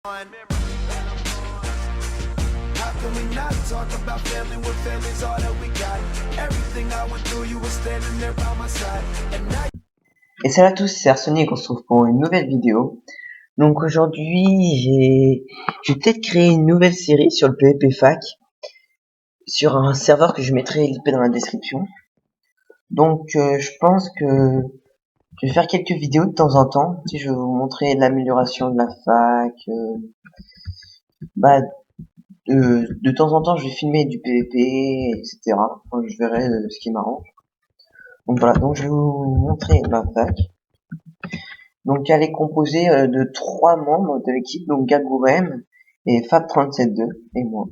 How can we not talk about family when family's all that we got? Everything I went through, you were standing there by my side. And now... Et salut à tous, c'est Arsonic, on se retrouve pour une nouvelle vidéo. Donc aujourd'hui, je vais peut-être créer une nouvelle série sur le PvP Fac, sur un serveur que je mettrai l'IP dans la description. Donc je pense que je vais faire quelques vidéos de temps en temps. Tu sais, je vais vous montrer l'amélioration de la fac. De temps en temps, je vais filmer du PvP, etc. Enfin, je verrai ce qui m'arrange. Donc voilà, donc je vais vous montrer ma fac. Donc elle est composée de 3 membres de l'équipe, donc Gagourem et Fab372 et moi.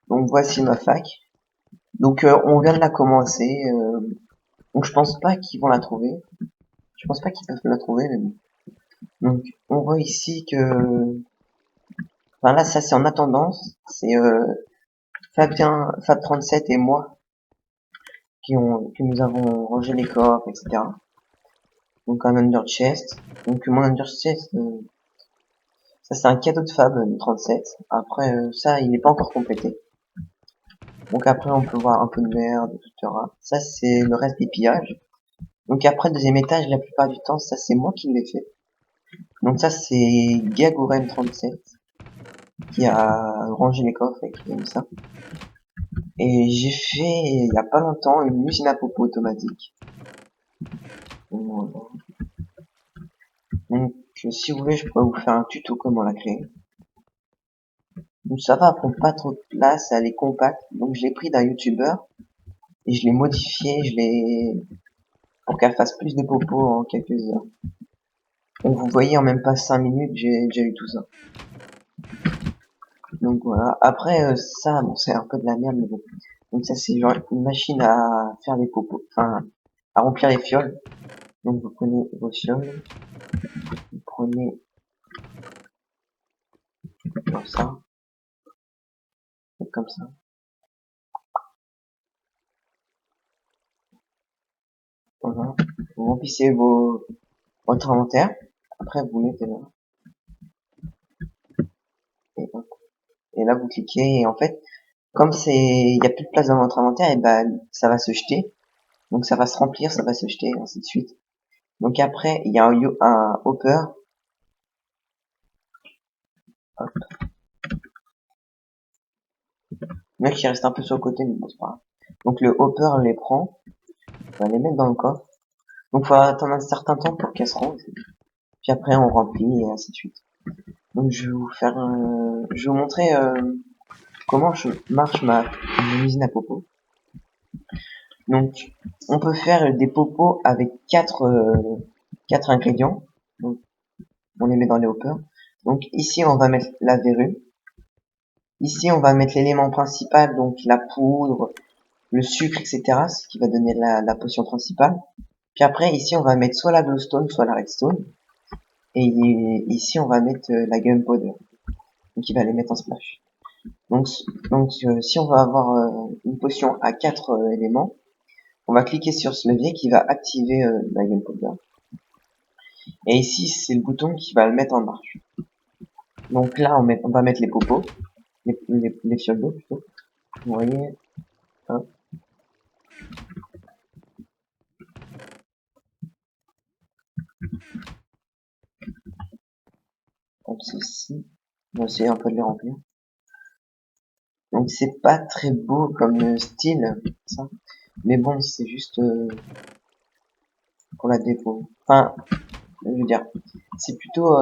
Donc voici ma fac. Donc on vient de la commencer. Donc je pense pas qu'ils vont la trouver. Je pense pas qu'ils peuvent la trouver, mais bon. Donc on voit ici que... Enfin là ça c'est en attendant. C'est Fabien, Fab37 et moi que nous avons rangé les coffres, etc. Donc un under chest. Donc mon under chest... ça c'est un cadeau de Fab 37. Après ça il n'est pas encore complété. Donc après on peut voir un peu de merde, etc. Ça c'est le reste des pillages. Donc après le deuxième étage, la plupart du temps, ça c'est moi qui l'ai fait. Donc ça c'est Gagouren 37 qui a rangé les coffres et qui aime ça. Et j'ai fait il y a pas longtemps une usine à popo automatique. Donc si vous voulez je pourrais vous faire un tuto comment la créer. Donc ça va, elle prend pas trop de place, elle est compacte. Donc je l'ai pris d'un youtubeur et je l'ai modifié, pour qu'elle fasse plus de popo en quelques heures. Donc vous voyez en même pas 5 minutes j'ai déjà eu tout ça. Donc voilà. Après ça, bon c'est un peu de la merde mais bon. Donc ça c'est genre une machine à faire des popos, enfin à remplir les fioles. Donc vous prenez vos fioles, vous prenez comme ça, et comme ça. Voilà. Vous remplissez votre inventaire. Après vous mettez là. Et, hop. Et là vous cliquez et en fait comme il y a plus de place dans votre inventaire et ben ça va se jeter. Donc ça va se remplir, ça va se jeter, et ainsi de suite. Donc après il y a un hopper. Hop. Mec qui reste un peu sur le côté mais bon c'est pas grave. Donc le hopper les prend, on va les mettre dans le coffre. Donc faut attendre un certain temps pour qu'elles se rangent. Puis après on remplit et ainsi de suite. Donc je vais vous faire, je vais vous montrer comment marche ma usine à popo. Donc on peut faire des popos avec 4 ingrédients. Donc on les met dans les hoppers. Donc ici on va mettre la verrue. Ici on va mettre l'élément principal, donc la poudre, le sucre, etc. Ce qui va donner la potion principale. Puis après ici on va mettre soit la glowstone, soit la redstone. Et ici on va mettre la gunpowder. Donc il va les mettre en splash. Donc si on veut avoir une potion à 4 éléments, on va cliquer sur ce levier qui va activer la gunpowder. Et ici c'est le bouton qui va le mettre en marche. Donc là on va mettre les popos, les fioles d'eau plutôt. Vous voyez, hop. Comme ceci. On va essayer un peu de les remplir. Donc c'est pas très beau comme style, ça. Mais bon, c'est juste pour la déco. Enfin, je veux dire, c'est plutôt...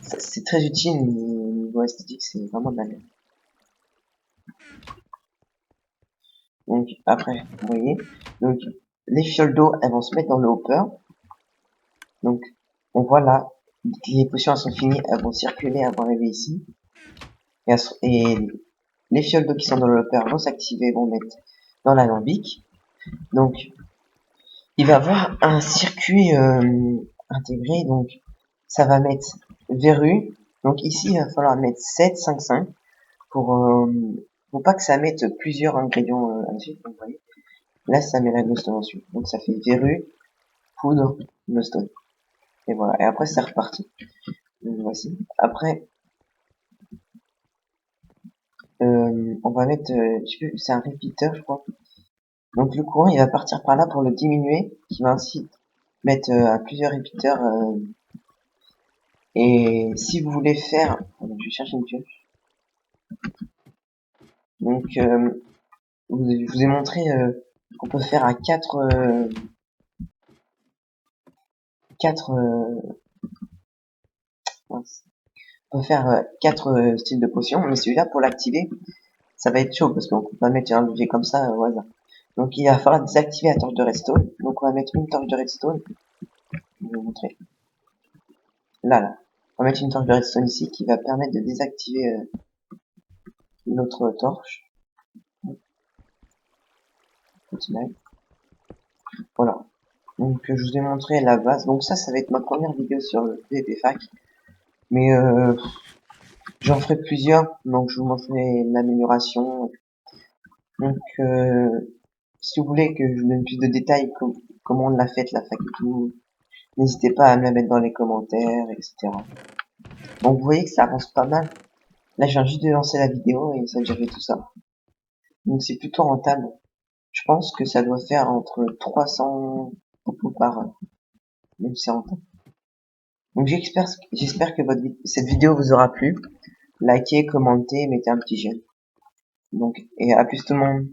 c'est très utile niveau esthétique, c'est vraiment de la merde. Donc après, vous voyez, donc les fioles d'eau, elles vont se mettre dans le hopper. Donc on voit là, les potions elles sont finies, elles vont circuler, elles vont arriver ici. Et les fioles d'eau qui sont dans le hopper vont s'activer, vont mettre dans l'alambic. Donc il va y avoir un circuit intégré, donc ça va mettre verrue. Donc ici il va falloir mettre 7, 5, 5 pour pas que ça mette plusieurs ingrédients à la suite. Donc, vous voyez, là ça met la glowstone ensuite. Donc ça fait verrue, poudre, glowstone. Et voilà. Et après c'est reparti. Voici. Après, on va mettre, je sais plus, c'est un répéteur, je crois. Donc le courant, il va partir par là pour le diminuer, qui va ainsi mettre à plusieurs répéteurs. Et si vous voulez faire, je vais chercher une pioche. Donc, je vous ai montré qu'on peut faire à 4 mince. On peut faire 4 styles de potions, mais celui-là pour l'activer, ça va être chaud parce qu'on peut pas mettre un levier comme ça au hasard. Donc il va falloir désactiver la torche de redstone. Donc on va mettre une torche de redstone. Je vais vous montrer. Là. On va mettre une torche de redstone ici qui va permettre de désactiver notre torche. Voilà. Donc je vous ai montré la base. Donc ça va être ma première vidéo sur le PvP-Fac. Mais j'en ferai plusieurs. Donc je vous montrerai l'amélioration. Donc si vous voulez que je vous donne plus de détails comment on l'a fait la fac et tout, n'hésitez pas à me la mettre dans les commentaires, etc. Donc vous voyez que ça avance pas mal. Là je viens juste de lancer la vidéo et ça a déjà fait tout ça. Donc c'est plutôt rentable. Je pense que ça doit faire entre 300 popos par heure. Donc c'est rentable. Donc j'espère que cette vidéo vous aura plu. Likez, commentez, mettez un petit j'aime. Donc, et à plus tout le monde.